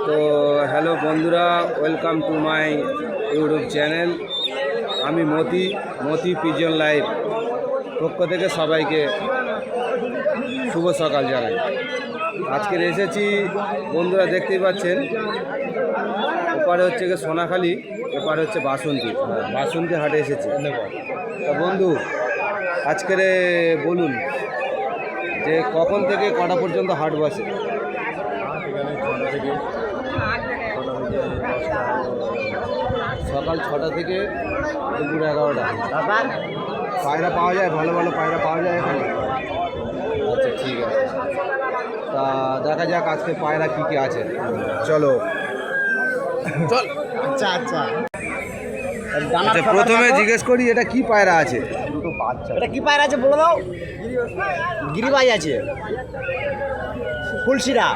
তো হ্যালো বন্ধুরা, welcome to my YouTube channel. আমি মতি পিজন লাইভ পক্ষ থেকে সবাইকে শুভ সকাল জানাই। আজকে এসেছি বন্ধুরা, দেখতেই পাচ্ছেন ওপারে হচ্ছে গিয়ে সোনাখালি, এপারে হচ্ছে বাসন্তী হাটে এসেছি। তা বন্ধু, আজকের বলুন যে কখন থেকে কটা পর্যন্ত হাট বসে? সকাল 6টা থেকে দুপুর 11টা। পায়রা পাওয়া যায়, ভালো ভালো পায়রা পাওয়া যায় এখানে? আচ্ছা, ঠিক আছে। তা দেখা যাক আজকে পায়রা কী কী আছে। চলো চল। আচ্ছা আচ্ছা, প্রথমে জিজ্ঞেস করি এটা কি পায়রা আছে? এটা কি পায়রা আছে বলে দাও। গিরিবাজ আছে, ফুলশিরা।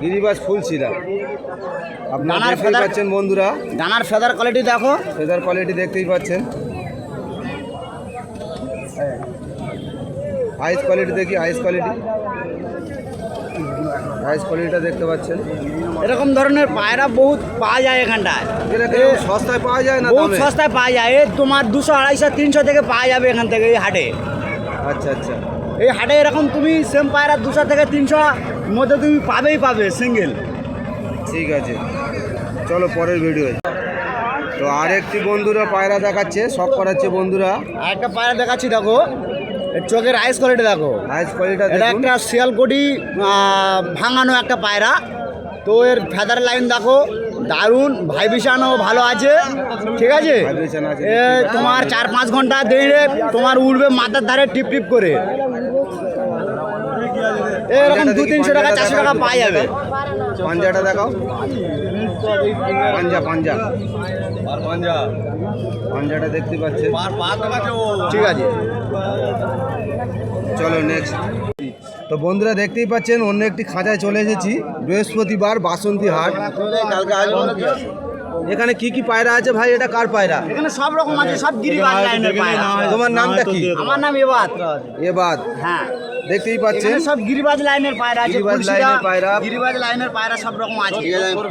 গিরিবাজ ফুলশিরা। আপনারা ডানার দেখতেই ফেদার- পাচ্ছেন বন্ধুরা, ডানার ফেদার কোয়ালিটি দেখো। ফেদার কোয়ালিটি দেখতেই পাচ্ছেন। আইস কোয়ালিটি দেখি, আইস কোয়ালিটিটা দেখতে পাচ্ছেন। এরকম ধরনের পায়রা বহুত পাওয়া যায় এখানটায়, এটা কি সস্তায় পাওয়া যায় না বহুত দামে? সস্তায় পাওয়া যায়। এই তোমার 200, 250, 300 থেকে পাওয়া যাবে এখান থেকে এই হাটে। আচ্ছা আচ্ছা, এই হাটে এরকম তুমি সেম পায়রা 200 থেকে 300 মধ্যে তুমি পাবে সিঙ্গেল। ঠিক আছে, চলো পরের ভিডিও। তো আরেকটি বন্ধুরা পায়রা দেখাচ্ছে, শখ করাচ্ছে বন্ধুরা। আর একটা পায়রা দেখাচ্ছি, দেখো এর চোখের আইস কোয়ালিটি দেখো। আইস কোয়ালিটিটা এটা দেখুন। একটা শিয়ালকোটি ভাঙানো একটা পায়রা। তো এর ফেদার লাইন দেখো, দারুণ ভাইব্রেশনও ভালো আছে। ঠিক আছে, Vibration আছে। এ তোমার 4-5 ঘন্টা দেড়ে তোমার উড়বে মাথার ধারে টিপ টিপ করে। এরকম 200-300 টাকা 400 টাকা পাওয়া যাবে। পাঞ্জাটা দেখাও, পাঞ্জাটা দেখতে পাচ্ছেন। ঠিক আছে, চলো নেক্সট। তো বন্ধুরা দেখতেই পাচ্ছেন অন্য একটি খাঁচায় চলে এসেছি। বৃহস্পতিবার বাসন্তী হাট। এখানে কি কি পায়রা আছে ভাই? এটা কার পায়রা? এখানে সব রকম আছে, সব গিরিবাজ লাইনের পায়রা। তোমার নামটা কি? আমার নাম এবাদ। এবাদ। হ্যাঁ, দেখতেই পাচ্ছেন এখানে সব গিরিবাজ লাইনের পায়রা আছে। গিরিবাজ ফুলশিরা, লাইনের পায়রা। গিরিবাজ লাইনের পায়রা সব রকম আছে।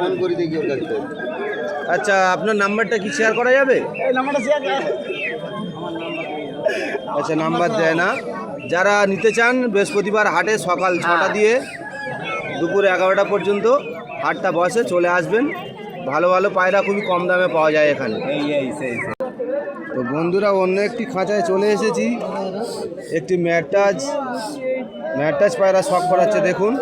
ফোন করে দেখি ওর কাছে। আচ্ছা, আপনার নাম্বারটা কি শেয়ার করা যাবে? এই নাম্বারটা শেয়ার করো। আচ্ছা, নাম্বার দেয় না। যারা নিতে চান বৃহস্পতিবার হাটে সকাল 6টা দিয়ে দুপুর 11টা পর্যন্ত হাটটা বসে, চলে আসবেন। ভালো ভালো পায়রা খুবই কম দামে পাওয়া যায় এখানে। তো বন্ধুরা অন্য একটি খাঁচায় চলে এসেছি। একটি ম্যাটাজ পায়রা শখ করাচ্ছে, দেখুন